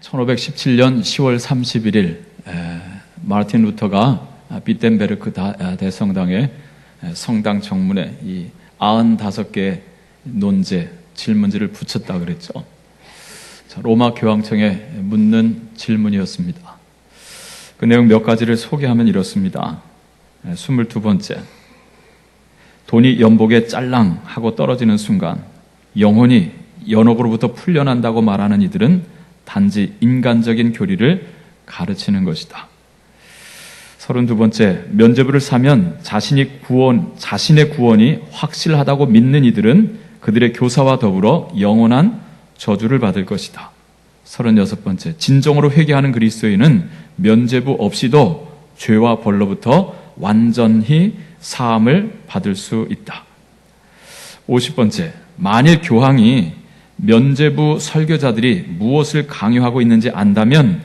1517년 10월 31일 마르틴 루터가 비텐베르크 대성당의 성당 정문에 이 95개의 논제, 질문지를 붙였다 그랬죠. 로마 교황청에 묻는 질문이었습니다. 그 내용 몇 가지를 소개하면 이렇습니다. 22번째, 돈이 연복에 짤랑 하고 떨어지는 순간 영혼이 연옥으로부터 풀려난다고 말하는 이들은 단지 인간적인 교리를 가르치는 것이다. 32번째, 면죄부를 사면 자신의 구원이 확실하다고 믿는 이들은 그들의 교사와 더불어 영원한 저주를 받을 것이다. 36번째, 진정으로 회개하는 그리스도인은 면죄부 없이도 죄와 벌로부터 완전히 사함을 받을 수 있다. 50번째, 만일 교황이 면죄부 설교자들이 무엇을 강요하고 있는지 안다면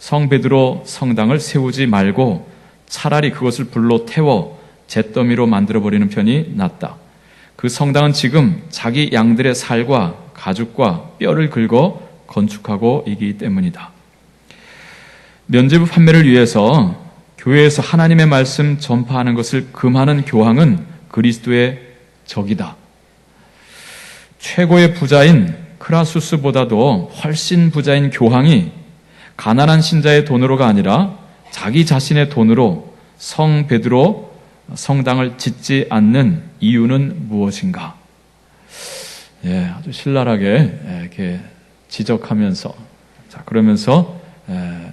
성 베드로 성당을 세우지 말고 차라리 그것을 불로 태워 잿더미로 만들어버리는 편이 낫다. 그 성당은 지금 자기 양들의 살과 가죽과 뼈를 긁어 건축하고 있기 때문이다. 면죄부 판매를 위해서 교회에서 하나님의 말씀 전파하는 것을 금하는 교황은 그리스도의 적이다. 최고의 부자인 크라수스보다도 훨씬 부자인 교황이 가난한 신자의 돈으로가 아니라 자기 자신의 돈으로 성 베드로 성당을 짓지 않는 이유는 무엇인가? 아주 신랄하게 이렇게 지적하면서, 그러면서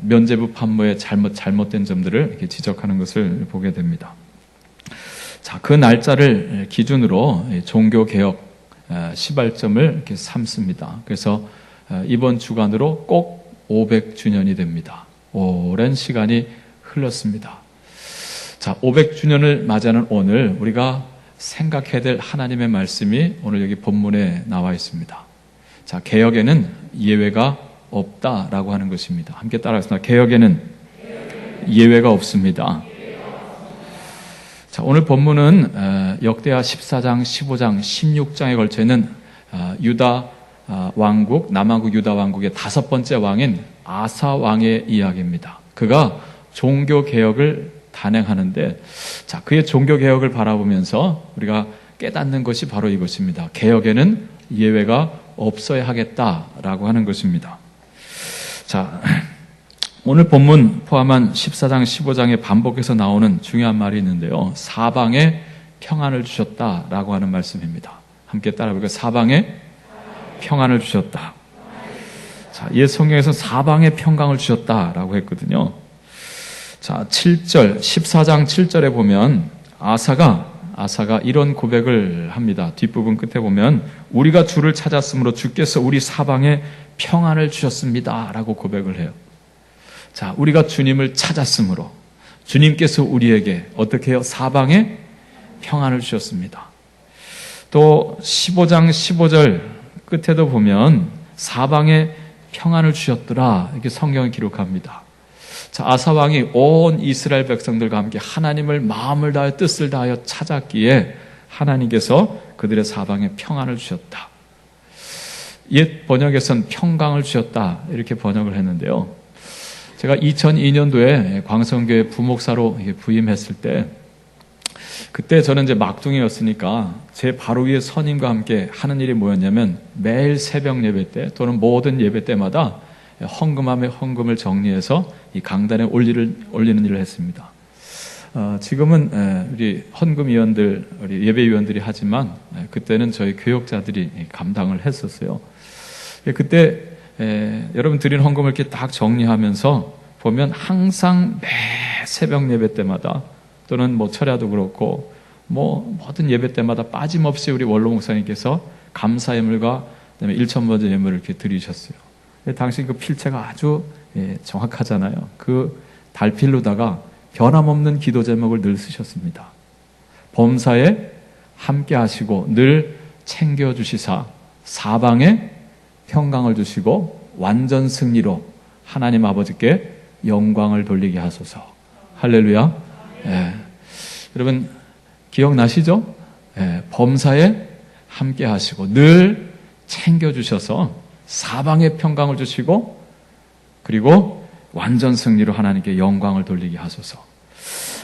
면죄부 판매의 잘못된 점들을 이렇게 지적하는 것을 보게 됩니다. 그 날짜를 기준으로 종교개혁 시발점을 이렇게 삼습니다. 그래서 이번 주간으로 꼭 500주년이 됩니다. 오랜 시간이 흘렀습니다. 500주년을 맞이하는 오늘 우리가 생각해야 될 하나님의 말씀이 오늘 여기 본문에 나와 있습니다. 개혁에는 예외가 없다라고 하는 것입니다. 함께 따라하겠습니다. 개혁에는 예외가 없습니다. 오늘 본문은 역대하 14장, 15장, 16장에 걸쳐 있는 유다 왕국, 남왕국 유다 왕국의 5번째 왕인 아사 왕의 이야기입니다. 그가 종교개혁을 단행하는데, 그의 종교개혁을 바라보면서 우리가 깨닫는 것이 바로 이것입니다. 개혁에는 예외가 없어야 하겠다라고 하는 것입니다. 오늘 본문 포함한 14장, 15장에 반복해서 나오는 중요한 말이 있는데요. 사방에 평안을 주셨다라고 하는 말씀입니다. 함께 따라해볼까요? 사방에 평안을 주셨다. 옛 성경에서 사방에 평강을 주셨다라고 했거든요. 7절, 14장 7절에 보면 아사가 이런 고백을 합니다. 뒷부분 끝에 보면 우리가 주를 찾았으므로 주께서 우리 사방에 평안을 주셨습니다 라고 고백을 해요. 우리가 주님을 찾았으므로 주님께서 우리에게 어떻게 해요? 사방에 평안을 주셨습니다. 또 15장 15절 끝에도 보면 사방에 평안을 주셨더라 이렇게 성경을 기록합니다. 아사 왕이 온 이스라엘 백성들과 함께 하나님을 마음을 다하여 뜻을 다하여 찾았기에 하나님께서 그들의 사방에 평안을 주셨다. 옛 번역에서는 평강을 주셨다 이렇게 번역을 했는데요. 제가 2002년도에 광성교회 부목사로 부임했을 때, 그때 저는 이제 막둥이였으니까 제 바로 위에 선임과 함께 하는 일이 뭐였냐면 매일 새벽 예배 때 또는 모든 예배 때마다 헌금을 정리해서 이 강단에 올리는 일을 했습니다. 지금은 우리 헌금위원들, 우리 예배위원들이 하지만 그때는 저희 교역자들이 감당을 했었어요. 그때 여러분 드린 헌금을 이렇게 딱 정리하면서 보면 항상 매 새벽 예배 때마다 또는 철야도 그렇고 모든 예배 때마다 빠짐없이 우리 원로 목사님께서 감사 예물과 그다음에 1,000번째 예물을 이렇게 드리셨어요. 당시 그 필체가 아주 정확하잖아요. 그 달필로다가 변함없는 기도 제목을 늘 쓰셨습니다. 범사에 함께 하시고 늘 챙겨주시사 사방에 평강을 주시고 완전 승리로 하나님 아버지께 영광을 돌리게 하소서. 할렐루야. 여러분 기억나시죠? 범사에 함께 하시고 늘 챙겨주셔서 사방에 평강을 주시고 그리고 완전 승리로 하나님께 영광을 돌리게 하소서.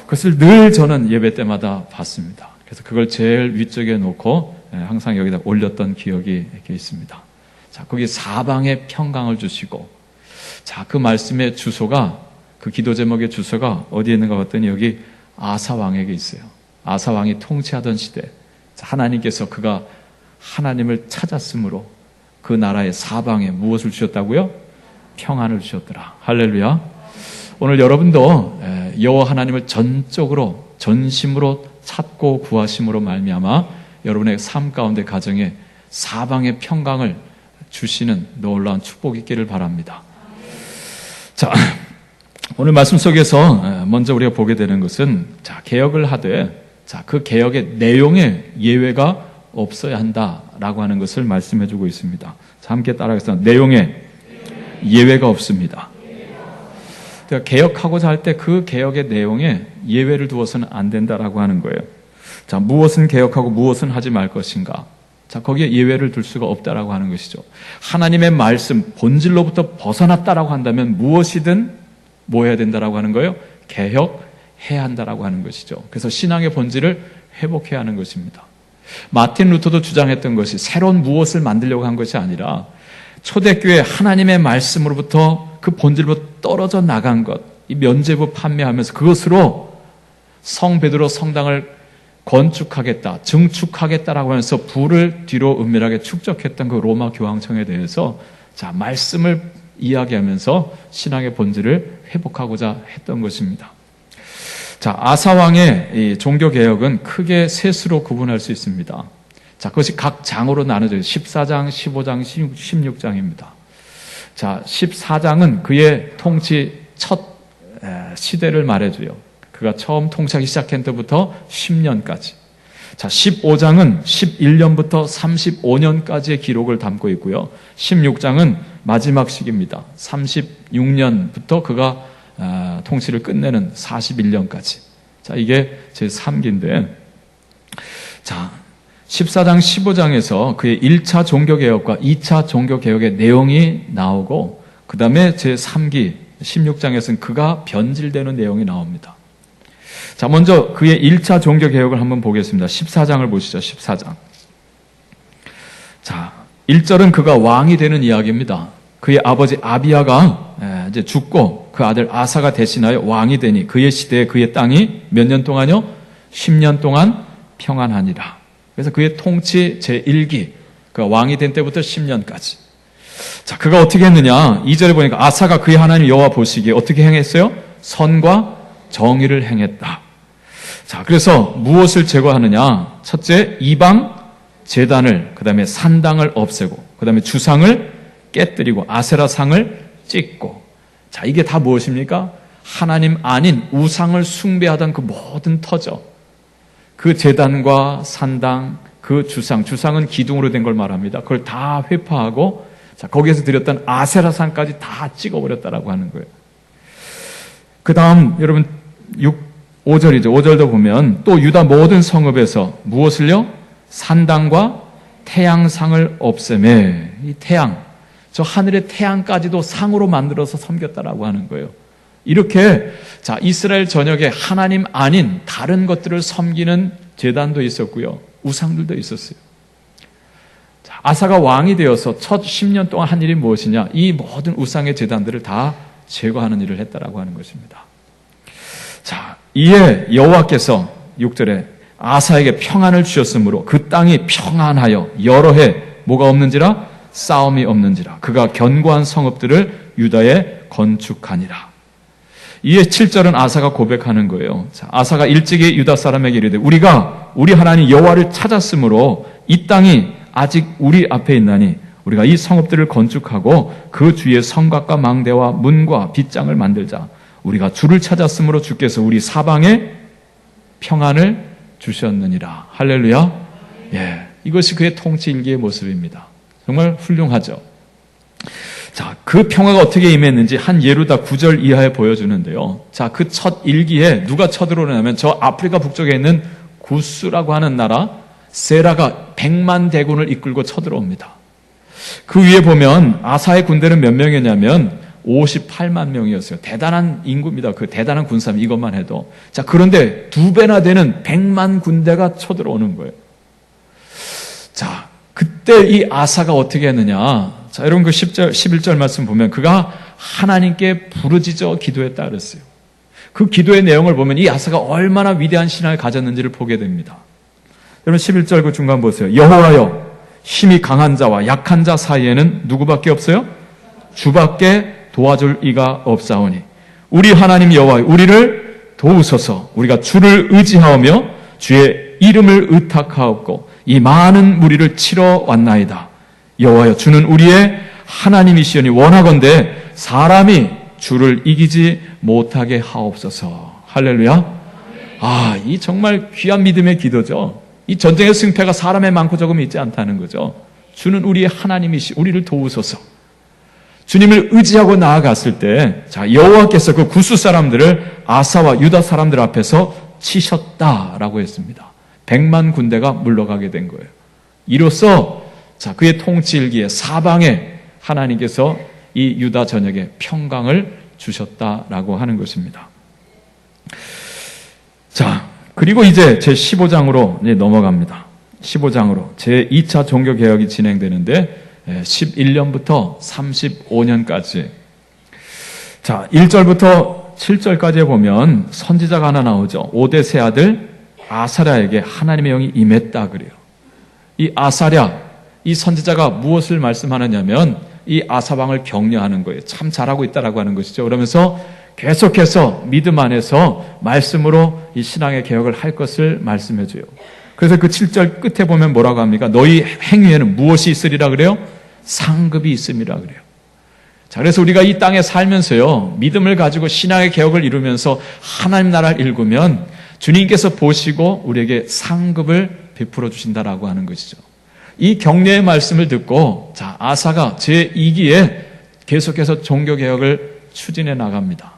그것을 늘 저는 예배 때마다 봤습니다. 그래서 그걸 제일 위쪽에 놓고 항상 여기다 올렸던 기억이 이렇게 있습니다. 자, 거기 사방에 평강을 주시고, 자, 그 말씀의 주소가, 그 기도 제목의 주소가 어디에 있는가 봤더니 여기 아사왕에게 있어요. 아사왕이 통치하던 시대, 하나님께서 그가 하나님을 찾았으므로 그 나라의 사방에 무엇을 주셨다고요? 평안을 주셨더라. 할렐루야. 오늘 여러분도 여호와 하나님을 전적으로 전심으로 찾고 구하심으로 말미암아 여러분의 삶 가운데 가정에 사방의 평강을 주시는 놀라운 축복이 있기를 바랍니다. 자, 오늘 말씀 속에서 먼저 우리가 보게 되는 것은, 자, 개혁을 하되, 자, 그 개혁의 내용에 예외가 없어야 한다라고 하는 것을 말씀해 주고 있습니다. 자, 함께 따라하겠습니다. 내용에 예외가 없습니다. 개혁하고자 할 때 그 개혁의 내용에 예외를 두어서는 안 된다라고 하는 거예요. 자, 무엇은 개혁하고 무엇은 하지 말 것인가? 자, 거기에 예외를 둘 수가 없다라고 하는 것이죠. 하나님의 말씀 본질로부터 벗어났다라고 한다면 무엇이든 뭐 해야 된다라고 하는 거예요? 개혁해야 한다라고 하는 것이죠. 그래서 신앙의 본질을 회복해야 하는 것입니다. 마틴 루터도 주장했던 것이 새로운 무엇을 만들려고 한 것이 아니라 초대교회 하나님의 말씀으로부터 그 본질로 떨어져 나간 것, 이 면죄부 판매하면서 그것으로 성 베드로 성당을 건축하겠다, 증축하겠다라고 하면서 부를 뒤로 은밀하게 축적했던 그 로마 교황청에 대해서, 자, 말씀을 이야기하면서 신앙의 본질을 회복하고자 했던 것입니다. 자, 아사왕의 이 종교개혁은 크게 셋으로 구분할 수 있습니다. 자, 그것이 각 장으로 나눠져요. 14장, 15장, 16장입니다. 자, 14장은 그의 통치 첫 시대를 말해줘요. 그가 처음 통치하기 시작한 때부터 10년까지. 자, 15장은 11년부터 35년까지의 기록을 담고 있고요. 16장은 마지막 시기입니다. 36년부터 그가 통치를 끝내는 41년까지. 자, 이게 제 3기인데, 자, 14장, 15장에서 그의 1차 종교개혁과 2차 종교개혁의 내용이 나오고, 그 다음에 제 3기, 16장에서는 그가 변질되는 내용이 나옵니다. 자, 먼저 그의 1차 종교개혁을 한번 보겠습니다. 14장을 보시죠. 14장. 자, 1절은 그가 왕이 되는 이야기입니다. 그의 아버지 아비야가 이제 죽고 그 아들 아사가 대신하여 왕이 되니 그의 시대에 그의 땅이 몇 년 동안요? 10년 동안 평안하니라. 그래서 그의 통치 제1기, 그가 왕이 된 때부터 10년까지. 자, 그가 어떻게 했느냐? 2절에 보니까 아사가 그의 하나님 여호와 보시기에 어떻게 행했어요? 선과 정의를 행했다. 자, 그래서 무엇을 제거하느냐? 첫째, 이방 제단을, 그 다음에 산당을 없애고, 그 다음에 주상을 깨뜨리고, 아세라상을 찍고. 자, 이게 다 무엇입니까? 하나님 아닌 우상을 숭배하던 그 모든 터저, 그 제단과 산당, 그 주상은 기둥으로 된 걸 말합니다. 그걸 다 회파하고, 자, 거기에서 드렸던 아세라상까지 다 찍어버렸다라고 하는 거예요. 그 다음, 여러분, 5절이죠. 5절도 보면, 또 유다 모든 성읍에서 무엇을요? 산당과 태양상을 없애매. 이 태양, 저 하늘의 태양까지도 상으로 만들어서 섬겼다라고 하는 거예요. 이렇게, 자, 이스라엘 전역에 하나님 아닌 다른 것들을 섬기는 제단도 있었고요. 우상들도 있었어요. 자, 아사가 왕이 되어서 첫 10년 동안 한 일이 무엇이냐? 이 모든 우상의 제단들을 다 제거하는 일을 했다라고 하는 것입니다. 자, 이에 여호와께서 6절에 아사에게 평안을 주셨으므로 그 땅이 평안하여 여러 해 뭐가 없는지라? 싸움이 없는지라. 그가 견고한 성읍들을 유다에 건축하니라. 이에 7절은 아사가 고백하는 거예요. 자, 아사가 일찍이 유다 사람에게 이르되 우리가 우리 하나님 여호와를 찾았으므로 이 땅이 아직 우리 앞에 있나니 우리가 이 성읍들을 건축하고 그 주위에 성곽과 망대와 문과 빗장을 만들자. 우리가 주를 찾았으므로 주께서 우리 사방에 평안을 주셨느니라. 할렐루야. 예, 이것이 그의 통치 일기의 모습입니다. 정말 훌륭하죠. 자, 그 평화가 어떻게 임했는지 한 예로 다 9절 이하에 보여주는데요. 자, 그 첫 일기에 누가 쳐들어오냐면 저 아프리카 북쪽에 있는 구스라고 하는 나라 세라가 100만 대군을 이끌고 쳐들어옵니다. 그 위에 보면 아사의 군대는 몇 명이냐면 58만 명이었어요. 대단한 인구입니다. 그 대단한 군사입니다. 이것만 해도. 자, 그런데 2배나 되는 100만 군대가 쳐들어오는 거예요. 자, 그때 이 아사가 어떻게 했느냐. 자, 여러분 그 10절, 11절 말씀 보면 그가 하나님께 부르짖어 기도했다 그랬어요. 그 기도의 내용을 보면 이 아사가 얼마나 위대한 신앙을 가졌는지를 보게 됩니다. 여러분 11절 그 중간 보세요. 여호와여, 힘이 강한 자와 약한 자 사이에는 누구밖에 없어요? 주밖에 도와줄 이가 없사오니 우리 하나님 여호와 우리를 도우소서. 우리가 주를 의지하오며 주의 이름을 의탁하옵고 이 많은 무리를 치러 왔나이다. 여호와여, 주는 우리의 하나님이시오니 원하건대 사람이 주를 이기지 못하게 하옵소서. 할렐루야. 아, 이 정말 귀한 믿음의 기도죠. 이 전쟁의 승패가 사람의 많고 적음이 있지 않다는 거죠. 주는 우리의 하나님이시 우리를 도우소서. 주님을 의지하고 나아갔을 때, 자, 여호와께서 그 구스 사람들을 아사와 유다 사람들 앞에서 치셨다라고 했습니다. 100만 군대가 물러가게 된 거예요. 이로써 자, 그의 통치 일기에 사방에 하나님께서 이 유다 전역에 평강을 주셨다라고 하는 것입니다. 자, 그리고 이제 제 15장으로 이제 넘어갑니다. 15장으로 제 2차 종교개혁이 진행되는데 11년부터 35년까지. 자, 1절부터 7절까지 보면 선지자가 하나 나오죠. 5대 세 아들 아사랴에게 하나님의 영이 임했다 그래요. 이 아사랴, 이 선지자가 무엇을 말씀하느냐면 이 아사왕을 격려하는 거예요. 참 잘하고 있다라고 하는 것이죠. 그러면서 계속해서 믿음 안에서 말씀으로 이 신앙의 개혁을 할 것을 말씀해 줘요. 그래서 그 7절 끝에 보면 뭐라고 합니까? 너희 행위에는 무엇이 있으리라 그래요? 상급이 있음이라 그래요. 자, 그래서 우리가 이 땅에 살면서요, 믿음을 가지고 신앙의 개혁을 이루면서 하나님 나라를 일구면 주님께서 보시고 우리에게 상급을 베풀어 주신다라고 하는 것이죠. 이 격려의 말씀을 듣고, 자, 아사가 제2기에 계속해서 종교개혁을 추진해 나갑니다.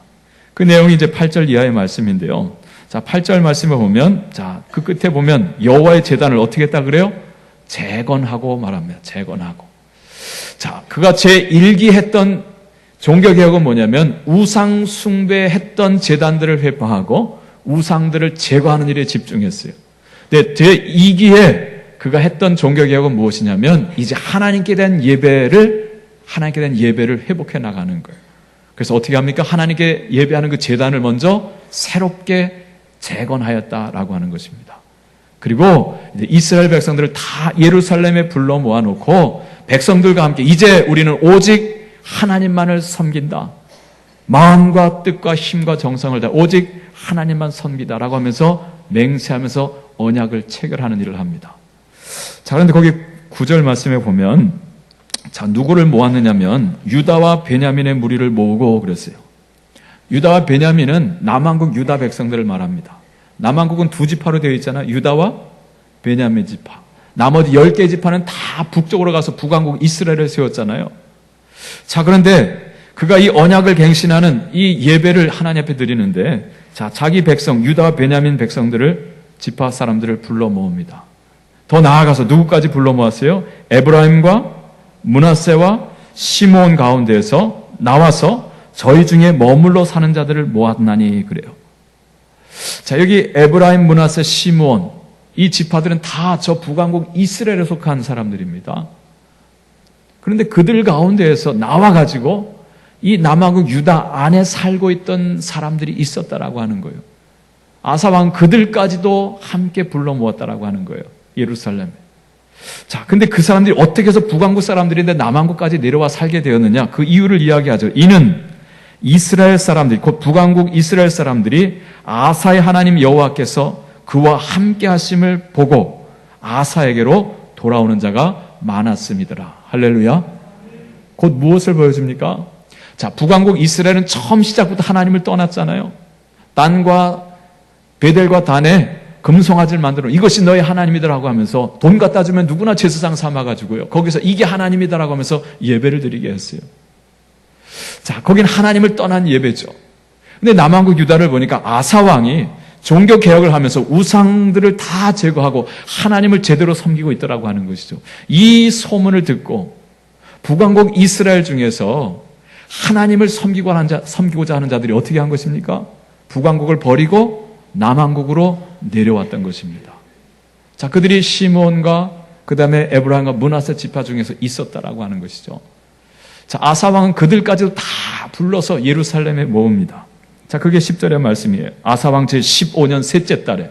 그 내용이 이제 8절 이하의 말씀인데요. 자, 8절 말씀을 보면, 자, 그 끝에 보면 여호와의 제단을 어떻게 했다 그래요? 재건하고 말합니다. 재건하고. 자, 그가 제1기 했던 종교개혁은 뭐냐면 우상 숭배했던 제단들을 회파하고 우상들을 제거하는 일에 집중했어요. 근데 제2기에 그가 했던 종교개혁은 무엇이냐면 이제 하나님께 대한 예배를 회복해 나가는 거예요. 그래서 어떻게 합니까? 하나님께 예배하는 그 제단을 먼저 새롭게 재건하였다라고 하는 것입니다. 그리고 이제 이스라엘 백성들을 다 예루살렘에 불러 모아놓고 백성들과 함께 이제 우리는 오직 하나님만을 섬긴다. 마음과 뜻과 힘과 정성을 다 오직 하나님만 섬기다라고 하면서 맹세하면서 언약을 체결하는 일을 합니다. 자, 그런데 거기 9절 말씀에 보면, 자, 누구를 모았느냐면 유다와 베냐민의 무리를 모으고 그랬어요. 유다와 베냐민은 남한국 유다 백성들을 말합니다. 남한국은 두 지파로 되어 있잖아요. 유다와 베냐민 지파. 나머지 10개 지파는 다 북쪽으로 가서 북왕국 이스라엘을 세웠잖아요. 자, 그런데 그가 이 언약을 갱신하는 이 예배를 하나님 앞에 드리는데, 자, 자기 백성 유다와 베냐민 백성들을 지파 사람들을 불러 모읍니다. 더 나아가서 누구까지 불러 모았어요? 에브라임과 므낫세와 시므온 가운데에서 나와서 저희 중에 머물러 사는 자들을 모았나니 그래요. 자, 여기 에브라임, 므낫세, 시므온 이 지파들은 다 저 북왕국 이스라엘에 속한 사람들입니다. 그런데 그들 가운데에서 나와가지고 이 남왕국 유다 안에 살고 있던 사람들이 있었다라고 하는 거예요. 아사왕 그들까지도 함께 불러 모았다라고 하는 거예요. 예루살렘에. 자, 근데 그 사람들이 어떻게 해서 북왕국 사람들인데 남왕국까지 내려와 살게 되었느냐? 그 이유를 이야기하죠. 이는 이스라엘 사람들이, 곧 북왕국 이스라엘 사람들이 아사의 하나님 여호와께서 그와 함께 하심을 보고 아사에게로 돌아오는 자가 많았음이더라. 할렐루야. 곧 무엇을 보여줍니까? 자, 북왕국 이스라엘은 처음 시작부터 하나님을 떠났잖아요. 단과 베델과 단에 금송아지를 만들어 이것이 너의 하나님이더라고 하면서 돈 갖다 주면 누구나 제사장 삼아가지고요. 거기서 이게 하나님이다라고 하면서 예배를 드리게 했어요. 자, 거긴 하나님을 떠난 예배죠. 근데 남왕국 유다를 보니까 아사왕이 종교 개혁을 하면서 우상들을 다 제거하고 하나님을 제대로 섬기고 있더라고 하는 것이죠. 이 소문을 듣고 북왕국 이스라엘 중에서 하나님을 섬기고자 하는 자들이 어떻게 한 것입니까? 북왕국을 버리고 남왕국으로 내려왔던 것입니다. 자, 그들이 시몬과 그 다음에 에브라임과 므낫세 지파 중에서 있었다라고 하는 것이죠. 자, 아사 왕은 그들까지도 다 불러서 예루살렘에 모읍니다. 자, 그게 10절의 말씀이에요. 아사 왕 제15년 셋째 달에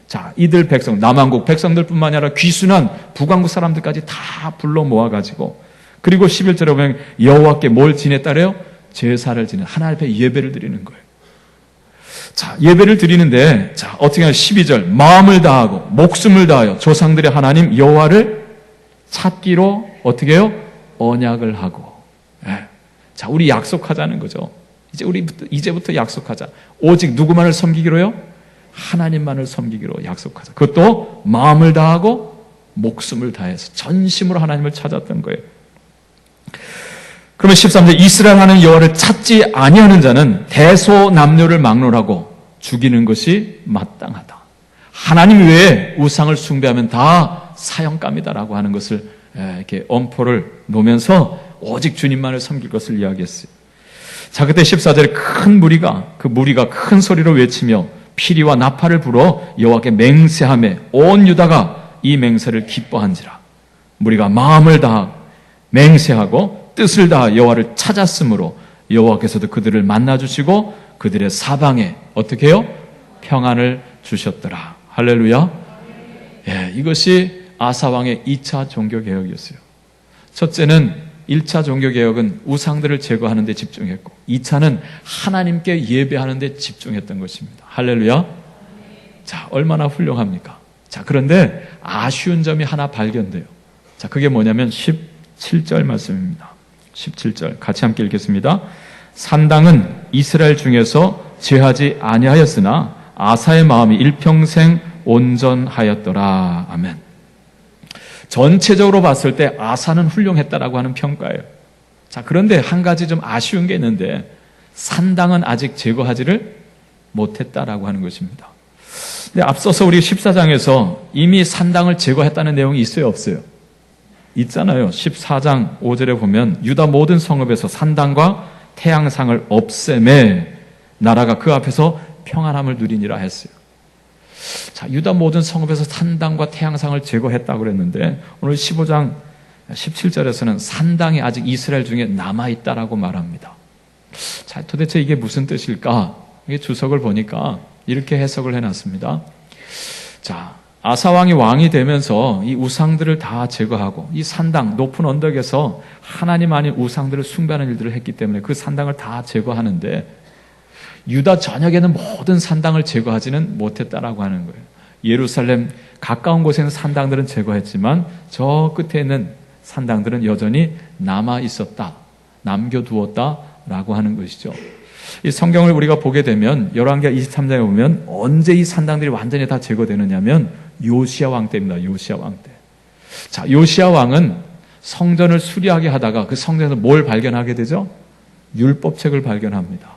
자, 이들 백성, 남왕국 백성들뿐만 아니라 귀순한 북왕국 사람들까지 다 불러 모아가지고 그리고 11절에 보면 여호와께 뭘 지냈다래요? 제사를 지내 하나님 앞에 예배를 드리는 거예요. 자, 예배를 드리는데 자, 어떻게 하냐? 12절 마음을 다하고 목숨을 다하여 조상들의 하나님 여호와를 찾기로 어떻게 해요? 언약을 하고. 예. 자, 우리 약속하자는 거죠. 이제부터 약속하자. 오직 누구만을 섬기기로요? 하나님만을 섬기기로 약속하자. 그것도 마음을 다하고 목숨을 다해서 전심으로 하나님을 찾았던 거예요. 그러면 13절 이스라엘 하는 여호와를 찾지 아니하는 자는 대소남녀를 막론하고 죽이는 것이 마땅하다. 하나님 외에 우상을 숭배하면 다 사형감이다라고 하는 것을 이렇게 엄포를 놓으면서 오직 주님만을 섬길 것을 이야기했어요. 자, 그때 14절에 큰 무리가 큰 소리로 외치며 피리와 나팔을 불어 여호와께 맹세하며 온 유다가 이 맹세를 기뻐한지라. 무리가 마음을 다하 맹세하고 뜻을 다하 여호와를 찾았으므로 여호와께서도 그들을 만나주시고 그들의 사방에 어떻게 해요? 평안을 주셨더라. 할렐루야. 예, 이것이 아사왕의 2차 종교개혁이었어요. 첫째는 1차 종교개혁은 우상들을 제거하는 데 집중했고 2차는 하나님께 예배하는 데 집중했던 것입니다. 할렐루야. 자, 얼마나 훌륭합니까? 자, 그런데 아쉬운 점이 하나 발견돼요. 자, 그게 뭐냐면 17절 말씀입니다. 17절 같이 함께 읽겠습니다. 산당은 이스라엘 중에서 제하지 아니하였으나 아사의 마음이 일평생 온전하였더라. 아멘. 전체적으로 봤을 때 아사는 훌륭했다라고 하는 평가예요. 자, 그런데 한 가지 좀 아쉬운 게 있는데 산당은 아직 제거하지를 못했다라고 하는 것입니다. 근데 앞서서 우리 14장에서 이미 산당을 제거했다는 내용이 있어요, 없어요? 있잖아요. 14장 5절에 보면 유다 모든 성읍에서 산당과 태양상을 없애매 나라가 그 앞에서 평안함을 누리니라 했어요. 자, 유다 모든 성읍에서 산당과 태양상을 제거했다고 그랬는데 오늘 15장 17절에서는 산당이 아직 이스라엘 중에 남아있다라고 말합니다. 자, 도대체 이게 무슨 뜻일까? 이게 주석을 보니까 이렇게 해석을 해놨습니다. 자, 아사왕이 왕이 되면서 이 우상들을 다 제거하고 이 산당, 높은 언덕에서 하나님 아닌 우상들을 숭배하는 일들을 했기 때문에 그 산당을 다 제거하는데 유다 전역에는 모든 산당을 제거하지는 못했다라고 하는 거예요. 예루살렘 가까운 곳에는 산당들은 제거했지만 저 끝에 있는 산당들은 여전히 남아 있었다, 남겨두었다라고 하는 것이죠. 이 성경을 우리가 보게 되면 열왕기하 23장에 보면 언제 이 산당들이 완전히 다 제거되느냐면 요시야 왕 때입니다. 요시야 왕 때. 자, 요시야 왕은 성전을 수리하게 하다가 그 성전에서 뭘 발견하게 되죠? 율법책을 발견합니다.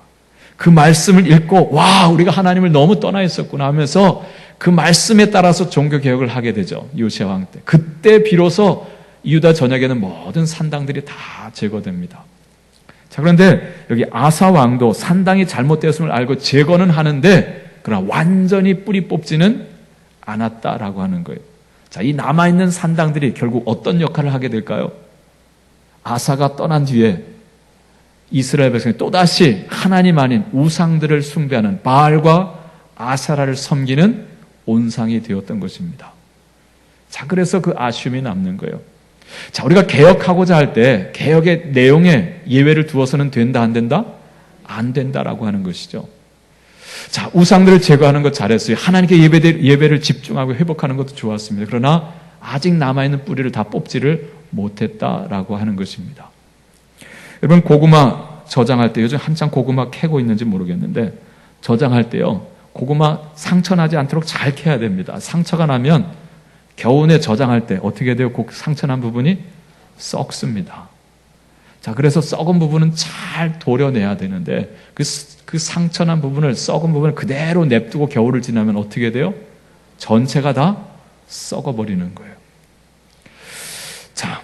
그 말씀을 읽고 와, 우리가 하나님을 너무 떠나 있었구나 하면서 그 말씀에 따라서 종교개혁을 하게 되죠. 요시야 왕 때. 그때 비로소 유다 전역에는 모든 산당들이 다 제거됩니다. 자, 그런데 여기 아사 왕도 산당이 잘못되었음을 알고 제거는 하는데 그러나 완전히 뿌리 뽑지는 않았다라고 하는 거예요. 자, 이 남아있는 산당들이 결국 어떤 역할을 하게 될까요? 아사가 떠난 뒤에 이스라엘 백성이 또다시 하나님 아닌 우상들을 숭배하는 바알과 아사라를 섬기는 온상이 되었던 것입니다. 자, 그래서 그 아쉬움이 남는 거예요. 자, 우리가 개혁하고자 할 때 개혁의 내용에 예외를 두어서는 된다, 안 된다? 안 된다라고 하는 것이죠. 자, 우상들을 제거하는 것 잘했어요. 하나님께 예배를 집중하고 회복하는 것도 좋았습니다. 그러나 아직 남아있는 뿌리를 다 뽑지를 못했다라고 하는 것입니다. 여러분, 고구마 저장할 때 요즘 한창 고구마 캐고 있는지 모르겠는데 저장할 때요, 고구마 상처 나지 않도록 잘 캐야 됩니다. 상처가 나면 겨우내 저장할 때 어떻게 돼요? 그 상처난 부분이 썩습니다. 자, 그래서 썩은 부분은 잘 도려내야 되는데 그 상처난 부분을, 썩은 부분을 그대로 냅두고 겨울을 지나면 어떻게 돼요? 전체가 다 썩어버리는 거예요. 자,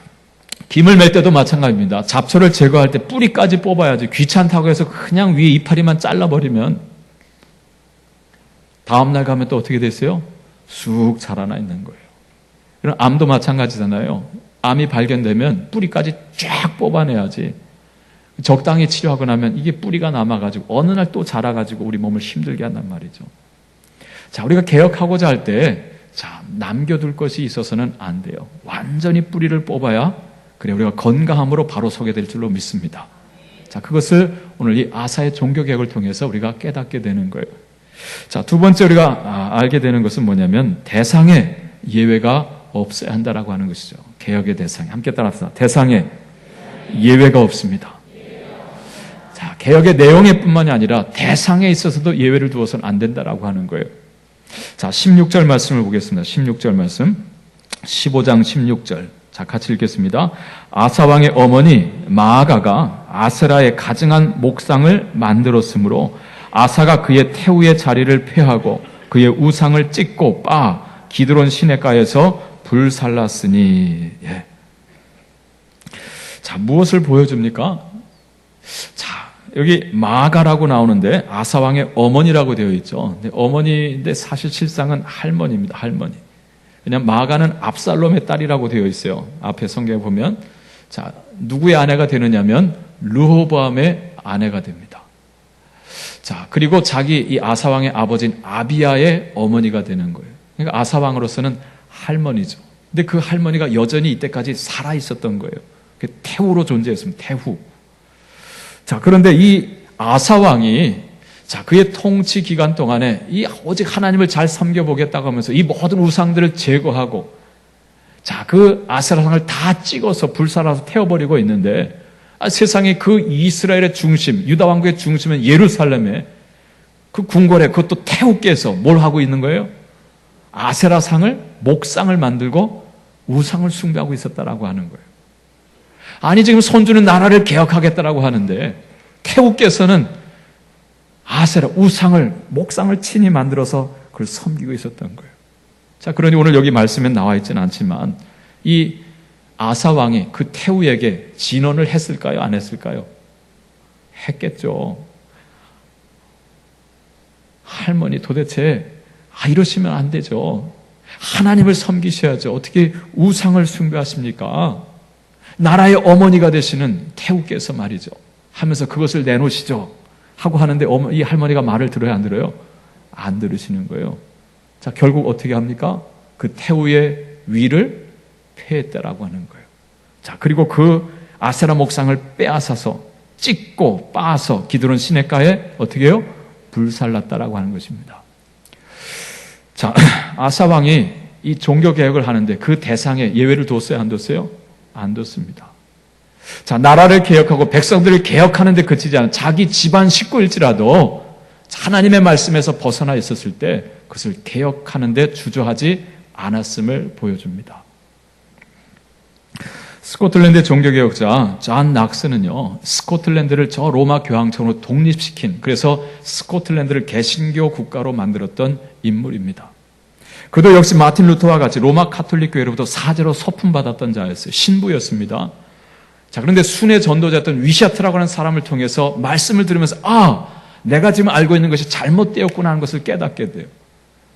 김을 맬 때도 마찬가지입니다. 잡초를 제거할 때 뿌리까지 뽑아야지. 귀찮다고 해서 그냥 위에 이파리만 잘라버리면 다음날 가면 또 어떻게 됐어요? 쑥 자라나 있는 거예요. 그럼 암도 마찬가지잖아요. 암이 발견되면 뿌리까지 쫙 뽑아내야지. 적당히 치료하고 나면 이게 뿌리가 남아가지고 어느 날 또 자라가지고 우리 몸을 힘들게 한단 말이죠. 자, 우리가 개혁하고자 할 때, 자, 남겨둘 것이 있어서는 안 돼요. 완전히 뿌리를 뽑아야 그래 우리가 건강함으로 바로 서게 될 줄로 믿습니다. 자, 그것을 오늘 이 아사의 종교개혁을 통해서 우리가 깨닫게 되는 거예요. 자, 두 번째 우리가 알게 되는 것은 뭐냐면 대상에 예외가 없어야 한다라고 하는 것이죠. 개혁의 대상에. 함께 따라합시다. 대상에 예외가 없습니다. 자, 개혁의 내용에 뿐만이 아니라 대상에 있어서도 예외를 두어서는 안 된다라고 하는 거예요. 자, 16절 말씀을 보겠습니다. 16절 말씀. 15장 16절. 자, 같이 읽겠습니다. 아사왕의 어머니 마아가가 아세라의 가증한 목상을 만들었으므로 아사가 그의 태우의 자리를 폐하고 그의 우상을 찢고 빻아 기드론 시내가에서 불살랐으니. 예. 자, 무엇을 보여줍니까? 자, 여기 마아가라고 나오는데 아사왕의 어머니라고 되어 있죠. 근데 어머니인데 사실 실상은 할머니입니다. 할머니. 그냥 마아가는 압살롬의 딸이라고 되어 있어요. 앞에 성경에 보면. 자, 누구의 아내가 되느냐면 르호보암의 아내가 됩니다. 자, 그리고 자기 이 아사왕의 아버지인 아비야의 어머니가 되는 거예요. 그러니까 아사왕으로서는 할머니죠. 근데 그 할머니가 여전히 이때까지 살아 있었던 거예요. 태후로 존재했습니다. 태후. 자, 그런데 이 아사왕이 자, 그의 통치 기간 동안에 이 오직 하나님을 잘 섬겨보겠다고 하면서 이 모든 우상들을 제거하고 자, 그 아세라상을 다 찍어서 불살라서 태워버리고 있는데 세상에 그 이스라엘의 중심, 유다 왕국의 중심은 예루살렘에 그 궁궐에 그것도 태우께서 뭘 하고 있는 거예요? 아세라상을, 목상을 만들고 우상을 숭배하고 있었다라고 하는 거예요. 아니, 지금 손주는 나라를 개혁하겠다라고 하는데 태우께서는 아세라, 우상을, 목상을 친히 만들어서 그걸 섬기고 있었던 거예요. 자, 그러니 오늘 여기 말씀에 나와 있지는 않지만 이 아사왕이 그 태우에게 진언을 했을까요? 안 했을까요? 했겠죠. 할머니 도대체 이러시면 안 되죠. 하나님을 섬기셔야죠. 어떻게 우상을 숭배하십니까? 나라의 어머니가 되시는 태우께서 말이죠. 하면서 그것을 내놓으시죠. 하고 하는데 이 할머니가 말을 들어요? 안 들어요? 안 들으시는 거예요. 자, 결국 어떻게 합니까? 그 태우의 위를 폐했다라고 하는 거예요. 자, 그리고 그 아세라 목상을 빼앗아서 찢고 빻아서 기드론 시내가에 어떻게 해요? 불살랐다라고 하는 것입니다. 자, 아사왕이 이 종교개혁을 하는데 그 대상에 예외를 뒀어요? 안 뒀어요? 안 뒀습니다. 자, 나라를 개혁하고 백성들을 개혁하는데 그치지 않은 자기 집안 식구일지라도 하나님의 말씀에서 벗어나 있었을 때 그것을 개혁하는데 주저하지 않았음을 보여줍니다. 스코틀랜드 종교개혁자 존 낙스는요, 스코틀랜드를 저 로마 교황청으로 독립시킨, 그래서 스코틀랜드를 개신교 국가로 만들었던 인물입니다. 그도 역시 마틴 루터와 같이 로마 카톨릭 교회로부터 사제로 서품받았던 자였어요. 신부였습니다. 자, 그런데 순회 전도자였던 위샤트라고 하는 사람을 통해서 말씀을 들으면서 내가 지금 알고 있는 것이 잘못되었구나 하는 것을 깨닫게 돼요.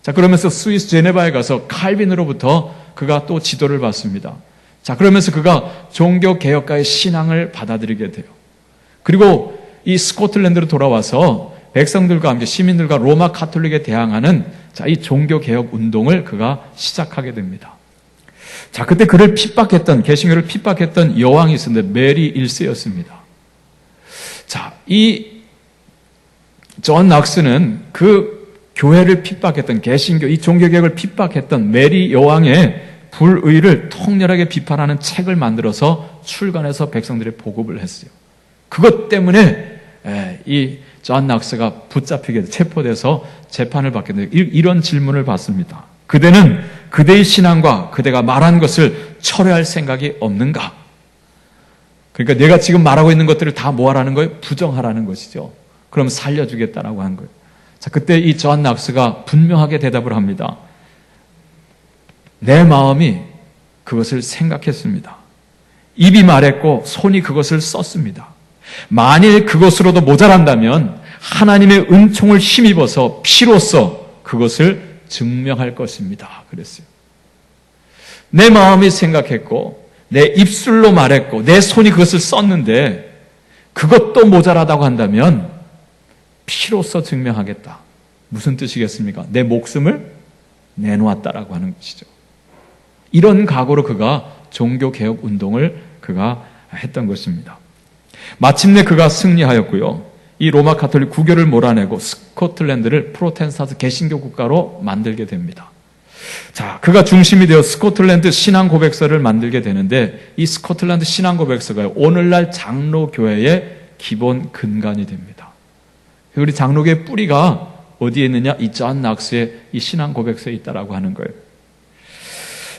자, 그러면서 스위스 제네바에 가서 칼빈으로부터 그가 또 지도를 받습니다. 자, 그러면서 그가 종교개혁가의 신앙을 받아들이게 돼요. 그리고 이 스코틀랜드로 돌아와서 백성들과 함께 시민들과 로마 카톨릭에 대항하는 자, 이 종교개혁 운동을 그가 시작하게 됩니다. 자, 그때 그를 핍박했던, 개신교를 핍박했던 여왕이 있었는데 메리 1세였습니다. 자, 이 존 낙스는 그 교회를 핍박했던 개신교, 이 종교개혁을 핍박했던 메리 여왕의 불의를 통렬하게 비판하는 책을 만들어서 출간해서 백성들의 보급을 했어요. 그것 때문에 이 존 낙스가 붙잡히게 체포돼서 재판을 받게 돼요. 이런 질문을 받습니다. 그대는 그대의 신앙과 그대가 말한 것을 철회할 생각이 없는가? 그러니까 내가 지금 말하고 있는 것들을 다 뭐하라는 거예요? 부정하라는 것이죠. 그럼 살려주겠다라고 한 거예요. 자, 그때 이 존 낙스가 분명하게 대답을 합니다. 내 마음이 그것을 생각했습니다. 입이 말했고 손이 그것을 썼습니다. 만일 그것으로도 모자란다면 하나님의 은총을 힘입어서 피로써 그것을 증명할 것입니다. 그랬어요. 내 마음이 생각했고 내 입술로 말했고 내 손이 그것을 썼는데 그것도 모자라다고 한다면 피로써 증명하겠다. 무슨 뜻이겠습니까? 내 목숨을 내놓았다라고 하는 것이죠. 이런 각오로 그가 종교개혁 운동을 그가 했던 것입니다. 마침내 그가 승리하였고요. 이 로마 가톨릭 구교를 몰아내고 스코틀랜드를 프로테스탄트 개신교 국가로 만들게 됩니다. 자, 그가 중심이 되어 스코틀랜드 신앙 고백서를 만들게 되는데 이 스코틀랜드 신앙 고백서가 오늘날 장로교회의 기본 근간이 됩니다. 우리 장로교의 뿌리가 어디에 있느냐? 이 존 낙스의 이 신앙 고백서에 있다라고 하는 거예요.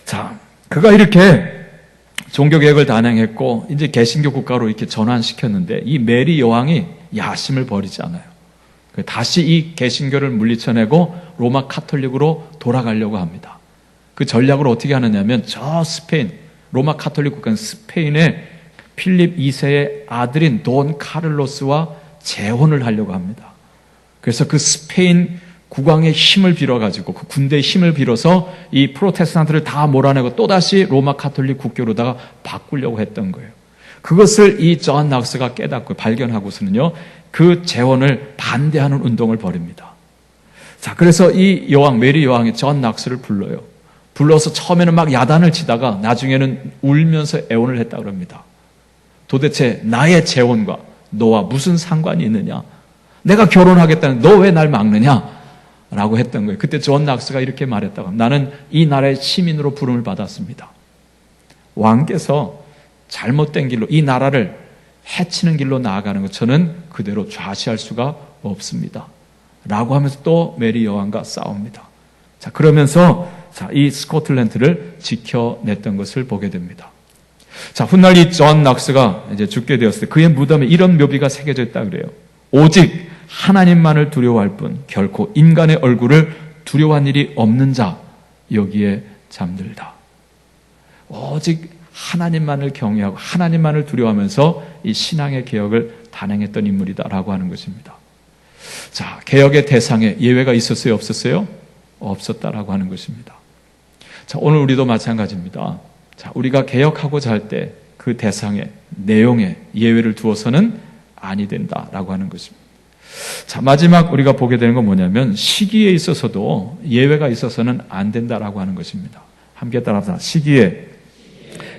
자, 그가 이렇게 종교개혁을 단행했고 이제 개신교 국가로 이렇게 전환시켰는데 이 메리 여왕이 야심을 버리지 않아요. 다시 이 개신교를 물리쳐내고 로마 카톨릭으로 돌아가려고 합니다. 그 전략을 어떻게 하느냐면 저 스페인, 로마 카톨릭 국가는 스페인의 필립 2세의 아들인 돈 카를로스와 재혼을 하려고 합니다. 그래서 그 스페인 국왕의 힘을 빌어가지고 그 군대의 힘을 빌어서 이 프로테스탄트를 다 몰아내고 또다시 로마 카톨릭 국교로다가 바꾸려고 했던 거예요. 그것을 이 존 낙스가 깨닫고 발견하고서는요, 그 재혼을 반대하는 운동을 벌입니다. 자, 그래서 이 여왕, 메리 여왕이 존 낙스를 불러요. 불러서 처음에는 막 야단을 치다가 나중에는 울면서 애원을 했다 그럽니다. 도대체 나의 재혼과 너와 무슨 상관이 있느냐? 내가 결혼하겠다는 너 왜 날 막느냐? 라고 했던 거예요. 그때 존 낙스가 이렇게 말했다고 합니다. 나는 이 나라의 시민으로 부름을 받았습니다. 왕께서 잘못된 길로 이 나라를 해치는 길로 나아가는 것 저는 그대로 좌시할 수가 없습니다. 라고 하면서 또 메리 여왕과 싸웁니다. 자, 그러면서 이 스코틀랜드를 지켜냈던 것을 보게 됩니다. 자, 훗날 이 존 낙스가 이제 죽게 되었을 때 그의 무덤에 이런 묘비가 새겨져 있다 그래요. 오직 하나님만을 두려워할 뿐 결코 인간의 얼굴을 두려워한 일이 없는 자 여기에 잠들다. 오직 하나님만을 경외하고 하나님만을 두려워하면서 이 신앙의 개혁을 단행했던 인물이다라고 하는 것입니다. 자, 개혁의 대상에 예외가 있었어요? 없었어요? 없었다라고 하는 것입니다. 자, 오늘 우리도 마찬가지입니다. 자, 우리가 개혁하고자 할 때 그 대상에, 내용에 예외를 두어서는 아니 된다라고 하는 것입니다. 자, 마지막 우리가 보게 되는 건 뭐냐면 시기에 있어서도 예외가 있어서는 안 된다라고 하는 것입니다. 함께 따라합시다. 시기에,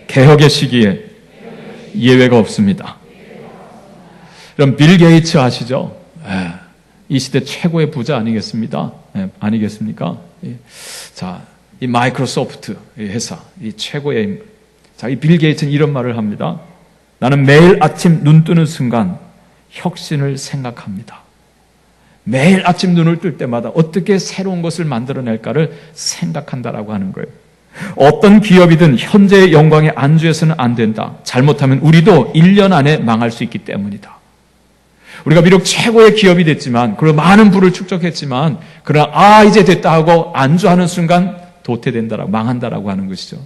개혁의 시기에 예외가 없습니다. 그럼 빌 게이츠 아시죠? 이 시대 최고의 부자 아니겠습니까? 아니겠습니까? 자, 이 마이크로소프트 회사, 이 최고의, 자, 이 빌 게이츠는 이런 말을 합니다. 나는 매일 아침 눈 뜨는 순간 혁신을 생각합니다. 매일 아침 눈을 뜰 때마다 어떻게 새로운 것을 만들어낼까를 생각한다라고 하는 거예요. 어떤 기업이든 현재의 영광에 안주해서는 안 된다. 잘못하면 우리도 1년 안에 망할 수 있기 때문이다. 우리가 비록 최고의 기업이 됐지만, 그리고 많은 부를 축적했지만, 그러나 이제 됐다 하고 안주하는 순간 도태된다라고, 망한다라고 하는 것이죠.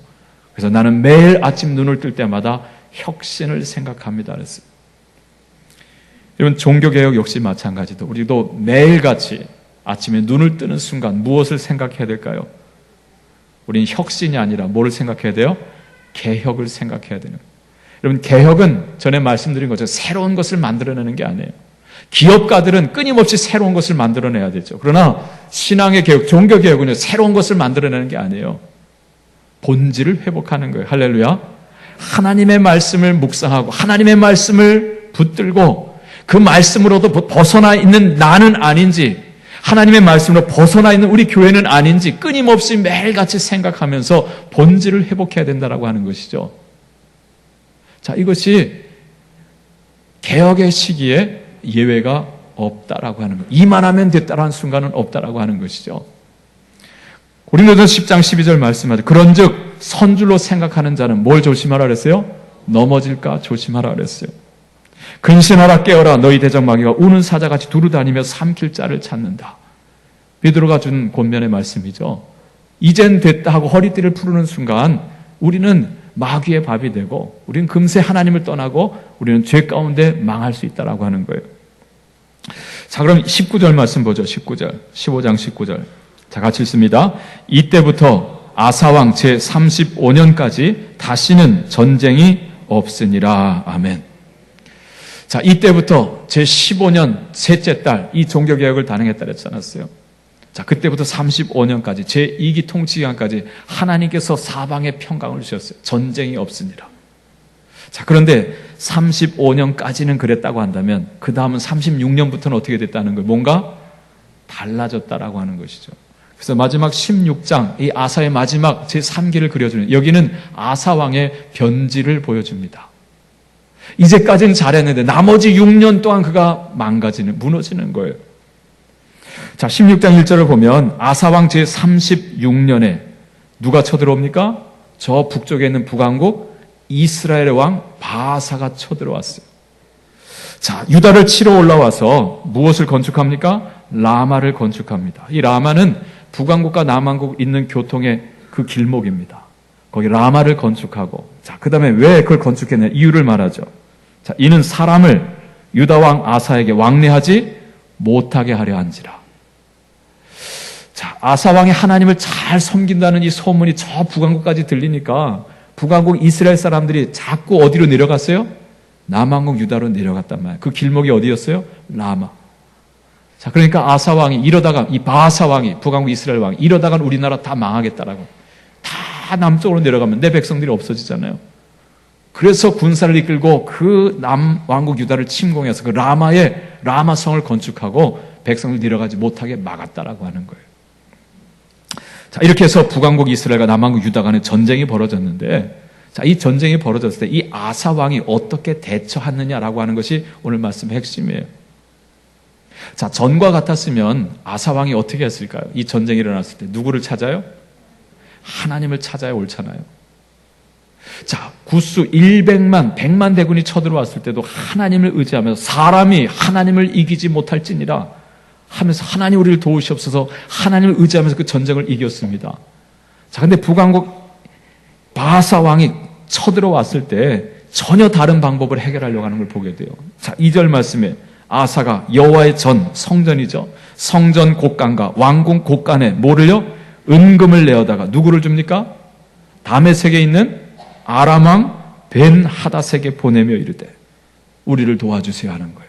그래서 나는 매일 아침 눈을 뜰 때마다 혁신을 생각합니다. 그랬어요. 여러분, 종교개혁 역시 마찬가지도 우리도 매일같이 아침에 눈을 뜨는 순간 무엇을 생각해야 될까요? 우리는 혁신이 아니라 뭐를 생각해야 돼요? 개혁을 생각해야 되는 거예요. 여러분, 개혁은 전에 말씀드린 것처럼 새로운 것을 만들어내는 게 아니에요. 기업가들은 끊임없이 새로운 것을 만들어내야 되죠. 그러나 신앙의 개혁, 종교개혁은요, 새로운 것을 만들어내는 게 아니에요. 본질을 회복하는 거예요. 할렐루야. 하나님의 말씀을 묵상하고 하나님의 말씀을 붙들고 그 말씀으로도 벗어나 있는 나는 아닌지, 하나님의 말씀으로 벗어나 있는 우리 교회는 아닌지 끊임없이 매일같이 생각하면서 본질을 회복해야 된다라고 하는 것이죠. 자, 이것이 개혁의 시기에 예외가 없다라고 하는 것. 이만하면 됐다라는 순간은 없다라고 하는 것이죠. 고린도전서 10장 12절 말씀하죠. 그런즉 선줄로 생각하는 자는 뭘 조심하라 그랬어요? 넘어질까 조심하라 그랬어요. 근신하라 깨어라 너희 대적 마귀가 우는 사자같이 두루다니며 삼킬 자를 찾는다. 베드로가 준 권면의 말씀이죠. 이젠 됐다 하고 허리띠를 푸르는 순간 우리는 마귀의 밥이 되고 우리는 금세 하나님을 떠나고 우리는 죄 가운데 망할 수 있다라고 하는 거예요. 자, 그럼 19절 말씀 보죠. 19절. 15장 19절. 자, 같이 읽습니다. 이때부터 아사왕 제35년까지 다시는 전쟁이 없으니라. 아멘. 자, 이때부터 제15년 셋째 달 이 종교개혁을 단행했다 그랬지 않았어요? 자, 그때부터 35년까지 제2기 통치기간까지 하나님께서 사방에 평강을 주셨어요. 전쟁이 없으니라. 자, 그런데 35년까지는 그랬다고 한다면 그 다음은 36년부터는 어떻게 됐다는 거예요? 뭔가 달라졌다라고 하는 것이죠. 그래서 마지막 16장, 이 아사의 마지막 제3기를 그려주는, 여기는 아사 왕의 변질을 보여줍니다. 이제까지는 잘했는데 나머지 6년 동안 그가 무너지는 거예요. 자, 16장 1절을 보면 아사 왕 제36년에 누가 쳐들어옵니까? 저 북쪽에 있는 북왕국 이스라엘의 왕 바하사가 쳐들어왔어요. 자, 유다를 치러 올라와서 무엇을 건축합니까? 라마를 건축합니다. 이 라마는 북왕국과 남왕국 있는 교통의 그 길목입니다. 거기 라마를 건축하고, 자, 그 다음에 왜 그걸 건축했냐? 이유를 말하죠. 자, 이는 사람을 유다왕 아사에게 왕래하지 못하게 하려 한지라. 자, 아사왕이 하나님을 잘 섬긴다는 이 소문이 저 북왕국까지 들리니까 북왕국 이스라엘 사람들이 자꾸 어디로 내려갔어요? 남왕국 유다로 내려갔단 말이에요. 그 길목이 어디였어요? 라마. 자, 그러니까 아사왕이 이러다가, 이 바하사왕이, 북왕국 이스라엘 왕이 이러다가 우리나라 다 망하겠다라고. 다 남쪽으로 내려가면 내 백성들이 없어지잖아요. 그래서 군사를 이끌고 그 남왕국 유다를 침공해서 그 라마성을 건축하고 백성을 내려가지 못하게 막았다라고 하는 거예요. 자, 이렇게 해서 북왕국 이스라엘과 남왕국 유다 간에 전쟁이 벌어졌는데, 자, 이 전쟁이 벌어졌을 때 이 아사 왕이 어떻게 대처하느냐라고 하는 것이 오늘 말씀의 핵심이에요. 자, 전과 같았으면 아사 왕이 어떻게 했을까요? 이 전쟁이 일어났을 때 누구를 찾아요? 하나님을 찾아야 옳잖아요. 자, 구수 100만 대군이 쳐들어왔을 때도 하나님을 의지하면서 사람이 하나님을 이기지 못할지니라 하면서 하나님 우리를 도우시옵소서 하나님을 의지하면서 그 전쟁을 이겼습니다. 자, 근데 북왕국 바하사 왕이 쳐들어왔을 때 전혀 다른 방법을 해결하려고 하는 걸 보게 돼요. 자, 2절 말씀에 아사가 여호와의 성전이죠. 성전 곳간과 왕궁 곳간에 뭐를요? 은금을 내어다가 누구를 줍니까? 다메섹에 있는 아람 왕 벤 하닷에게 보내며 이르되 우리를 도와주세요 하는 거예요.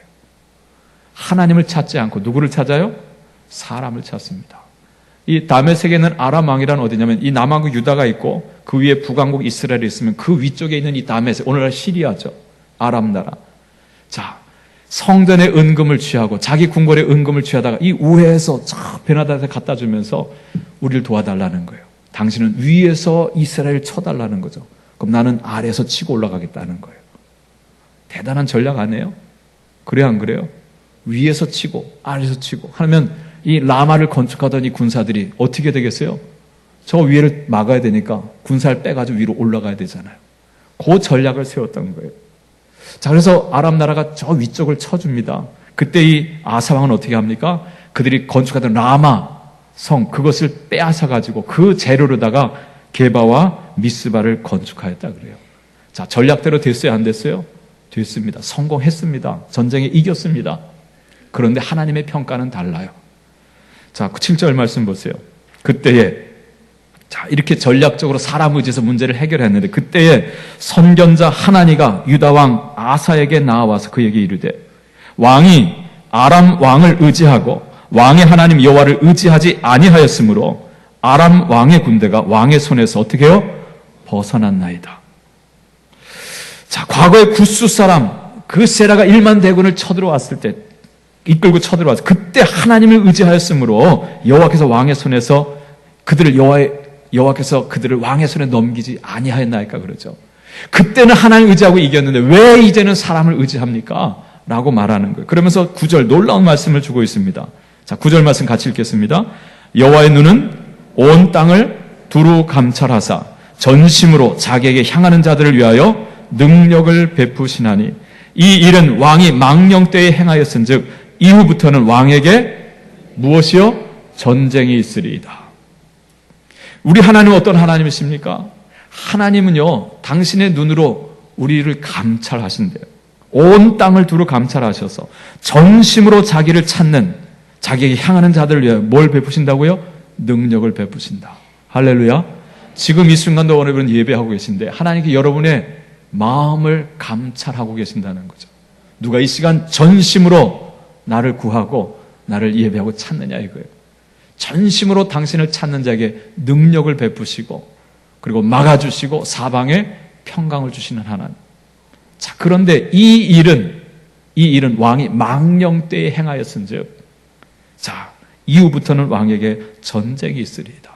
하나님을 찾지 않고 누구를 찾아요? 사람을 찾습니다. 이 다메섹에 있는 아람 왕이란 어디냐면 이 남왕국 유다가 있고 그 위에 북왕국 이스라엘이 있으면 그 위쪽에 있는 이 다메섹, 오늘날 시리아죠. 아람 나라. 자, 성전의 은금을 취하고 자기 궁궐의 은금을 취하다가 이 우회에서 베나다한테 갖다 주면서 우리를 도와달라는 거예요. 당신은 위에서 이스라엘을 쳐달라는 거죠. 그럼 나는 아래에서 치고 올라가겠다는 거예요. 대단한 전략 아니에요? 그래요, 안 그래요? 위에서 치고 아래에서 치고 하면 이 라마를 건축하던 이 군사들이 어떻게 되겠어요? 저 위에를 막아야 되니까 군사를 빼가지고 위로 올라가야 되잖아요. 그 전략을 세웠던 거예요. 자, 그래서 아람 나라가 저 위쪽을 쳐줍니다. 그때 이 아사왕은 어떻게 합니까? 그들이 건축하던 라마 성, 그것을 빼앗아가지고 그 재료로다가 게바와 미스바를 건축하였다 그래요. 자, 전략대로 됐어요, 안 됐어요? 됐습니다. 성공했습니다. 전쟁에 이겼습니다. 그런데 하나님의 평가는 달라요. 자, 7절 말씀 보세요. 그때에, 자, 이렇게 전략적으로 사람 의지에서 문제를 해결했는데 그때에 선견자 하나니가 유다왕 아사에게 나와서 그에게 이르되 왕이 아람 왕을 의지하고 왕의 하나님 여호와를 의지하지 아니하였으므로 아람 왕의 군대가 왕의 손에서 어떻게 해요? 벗어났나이다. 자, 과거에 구스 사람 그 세라가 1만 대군을 쳐들어왔을 때 이끌고 쳐들어와서 그때 하나님을 의지하였으므로 여호와께서 왕의 손에서 그들을 여호와께서 그들을 왕의 손에 넘기지 아니하였나이까 그러죠. 그때는 하나님을 의지하고 이겼는데 왜 이제는 사람을 의지합니까? 라고 말하는 거예요. 그러면서 9절 놀라운 말씀을 주고 있습니다. 자, 9절 말씀 같이 읽겠습니다. 여호와의 눈은 온 땅을 두루 감찰하사 전심으로 자기에게 향하는 자들을 위하여 능력을 베푸시나니 이 일은 왕이 망령 때에 행하였은즉 이후부터는 왕에게 무엇이요? 전쟁이 있으리이다. 우리 하나님은 어떤 하나님이십니까? 하나님은요, 당신의 눈으로 우리를 감찰하신대요. 온 땅을 두루 감찰하셔서 전심으로 자기를 찾는, 자기에게 향하는 자들을 위하여 뭘 베푸신다고요? 능력을 베푸신다. 할렐루야. 지금 이 순간도 여러분 예배하고 계신데 하나님께 여러분의 마음을 감찰하고 계신다는 거죠. 누가 이 시간 전심으로 나를 구하고 나를 예배하고 찾느냐 이거예요. 전심으로 당신을 찾는 자에게 능력을 베푸시고 그리고 막아주시고 사방에 평강을 주시는 하나님. 자, 그런데 이 일은 왕이 망령 때에 행하였은즉, 자, 이후부터는 왕에게 전쟁이 있으리이다.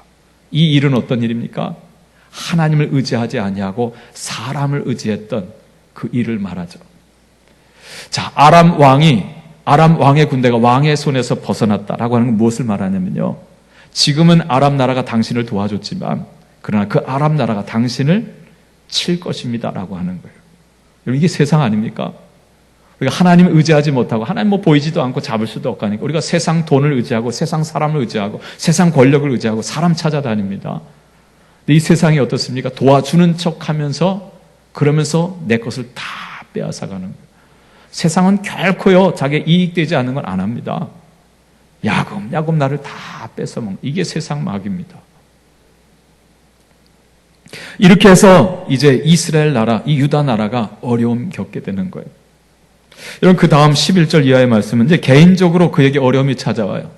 이 일은 어떤 일입니까? 하나님을 의지하지 아니하고 사람을 의지했던 그 일을 말하죠. 자, 아람 왕의 군대가 왕의 손에서 벗어났다라고 하는 건 무엇을 말하냐면요, 지금은 아람 나라가 당신을 도와줬지만 그러나 그 아람 나라가 당신을 칠 것입니다라고 하는 거예요. 여러분, 이게 세상 아닙니까? 우리가 하나님을 의지하지 못하고 하나님 뭐 보이지도 않고 잡을 수도 없고 하니까 우리가 세상 돈을 의지하고 세상 사람을 의지하고 세상 권력을 의지하고 사람 찾아다닙니다. 근데 이 세상이 어떻습니까? 도와주는 척하면서 그러면서 내 것을 다 빼앗아가는 거예요. 세상은 결코요 자기의 이익되지 않는 건 안 합니다. 야금야금 나를 다 뺏어먹는, 이게 세상 마귀입니다. 이렇게 해서 이제 이스라엘 나라, 이 유다 나라가 어려움 겪게 되는 거예요. 여러분, 그 다음 11절 이하의 말씀은 이제 개인적으로 그에게 어려움이 찾아와요.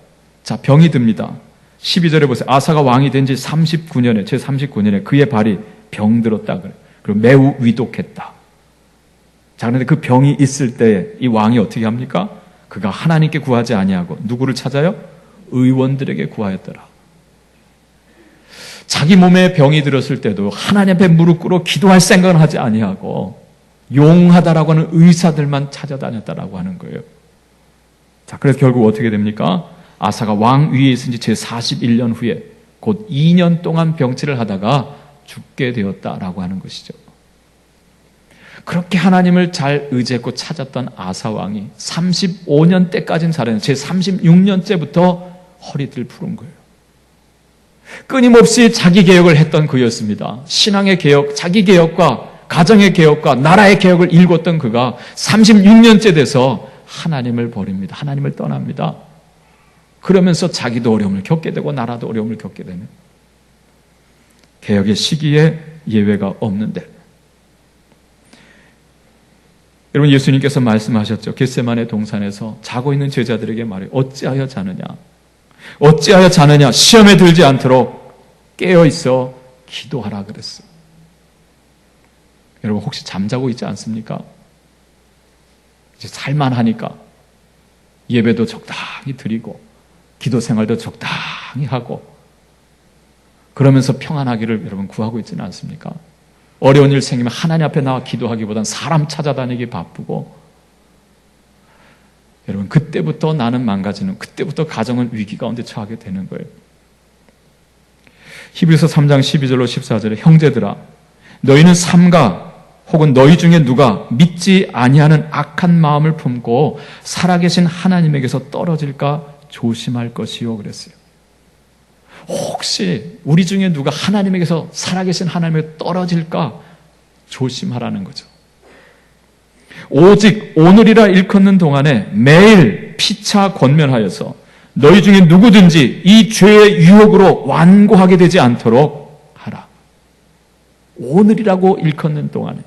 자, 병이 듭니다. 12절에 보세요. 아사가 왕이 된 지 39년에, 제 39년에 그의 발이 병들었다 그래요. 그리고 매우 위독했다. 자, 그런데 그 병이 있을 때 이 왕이 어떻게 합니까? 그가 하나님께 구하지 아니하고 누구를 찾아요? 의원들에게 구하였더라. 자기 몸에 병이 들었을 때도 하나님 앞에 무릎 꿇어 기도할 생각은 하지 아니하고 용하다라고 하는 의사들만 찾아다녔다라고 하는 거예요. 자, 그래서 결국 어떻게 됩니까? 아사가 왕 위에 있은 지 제 41년 후에 곧 2년 동안 병치를 하다가 죽게 되었다라고 하는 것이죠. 그렇게 하나님을 잘 의지했고 찾았던 아사 왕이 35년 때까지는 잘했는데 제 36년째부터 허리를 푸른 거예요. 끊임없이 자기 개혁을 했던 그였습니다. 신앙의 개혁, 자기 개혁과 가정의 개혁과 나라의 개혁을 일궜던 그가 36년째 돼서 하나님을 버립니다. 하나님을 떠납니다. 그러면서 자기도 어려움을 겪게 되고 나라도 어려움을 겪게 되는, 개혁의 시기에 예외가 없는데, 여러분, 예수님께서 말씀하셨죠. 겟세마네 동산에서 자고 있는 제자들에게 말해요. 어찌하여 자느냐? 어찌하여 자느냐? 시험에 들지 않도록 깨어있어 기도하라 그랬어요. 여러분, 혹시 잠자고 있지 않습니까? 이제 살만하니까 예배도 적당히 드리고 기도 생활도 적당히 하고 그러면서 평안하기를 여러분 구하고 있지는 않습니까? 어려운 일 생기면 하나님 앞에 나와 기도하기보다는 사람 찾아다니기 바쁘고, 여러분, 그때부터 나는 망가지는, 그때부터 가정은 위기 가운데 처하게 되는 거예요. 히브리서 3장 12절로 14절에 형제들아, 너희는 삼가 혹은 너희 중에 누가 믿지 아니하는 악한 마음을 품고 살아계신 하나님에게서 떨어질까 조심할 것이요 그랬어요. 혹시 우리 중에 누가 하나님에게서, 살아계신 하나님에게 떨어질까 조심하라는 거죠. 오직 오늘이라 일컫는 동안에 매일 피차 권면하여서 너희 중에 누구든지 이 죄의 유혹으로 완고하게 되지 않도록 하라. 오늘이라고 일컫는 동안에,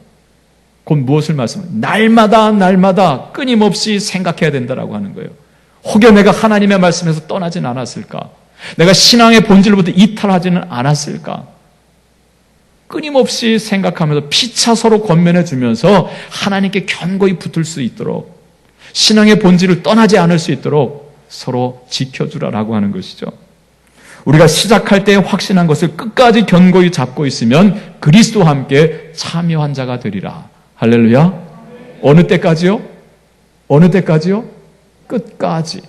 곧 무엇을 말씀해요? 날마다 끊임없이 생각해야 된다라고 하는 거예요. 혹여 내가 하나님의 말씀에서 떠나진 않았을까? 내가 신앙의 본질로부터 이탈하지는 않았을까? 끊임없이 생각하면서 피차 서로 권면해 주면서 하나님께 견고히 붙을 수 있도록, 신앙의 본질을 떠나지 않을 수 있도록 서로 지켜주라라고 하는 것이죠. 우리가 시작할 때 확신한 것을 끝까지 견고히 잡고 있으면 그리스도와 함께 참여한 자가 되리라. 할렐루야. 어느 때까지요? 어느 때까지요? 끝까지.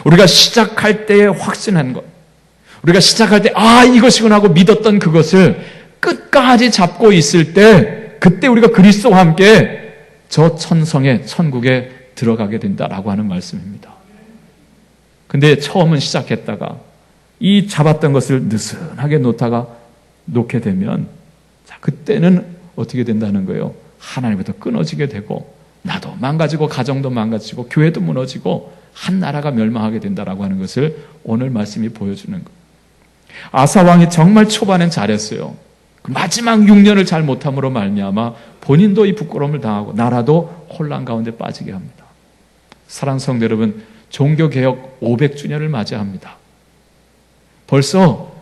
우리가 시작할 때에 확신한 것, 우리가 시작할 때 이것이구나 하고 믿었던 그것을 끝까지 잡고 있을 때, 그때 우리가 그리스도와 함께 저 천성의 천국에 들어가게 된다라고 하는 말씀입니다. 근데 처음은 시작했다가 이 잡았던 것을 느슨하게 놓게 되면 자, 그때는 어떻게 된다는 거예요? 하나님부터 끊어지게 되고 나도 망가지고 가정도 망가지고 교회도 무너지고 한 나라가 멸망하게 된다라고 하는 것을 오늘 말씀이 보여주는 거예요. 아사 왕이 정말 초반엔 잘했어요. 마지막 6년을 잘 못함으로 말미암아 본인도 이 부끄러움을 당하고 나라도 혼란 가운데 빠지게 합니다. 사랑하는 성도 여러분, 종교개혁 500주년을 맞이합니다. 벌써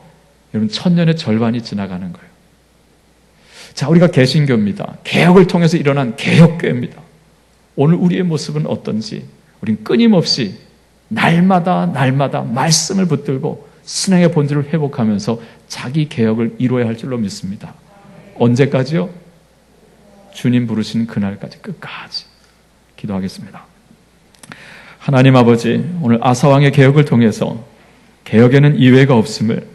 여러분 1000년의 절반이 지나가는 거예요. 자, 우리가 개신교입니다. 개혁을 통해서 일어난 개혁교회입니다. 오늘 우리의 모습은 어떤지 우린 끊임없이 날마다 말씀을 붙들고 신앙의 본질을 회복하면서 자기 개혁을 이루어야 할 줄로 믿습니다. 언제까지요? 주님 부르시는 그날까지 끝까지 기도하겠습니다. 하나님 아버지, 오늘 아사왕의 개혁을 통해서 개혁에는 이외가 없음을,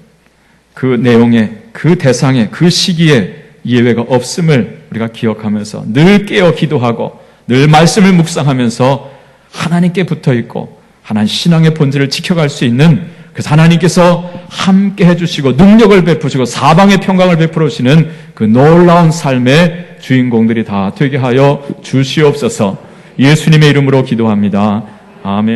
그 내용에, 그 대상에, 그 시기에 예외가 없음을 우리가 기억하면서 늘 깨어 기도하고 늘 말씀을 묵상하면서 하나님께 붙어있고 하나님 신앙의 본질을 지켜갈 수 있는, 그래서 하나님께서 함께 해주시고 능력을 베푸시고 사방의 평강을 베풀어 주시는 그 놀라운 삶의 주인공들이 다 되게 하여 주시옵소서. 예수님의 이름으로 기도합니다. 아멘.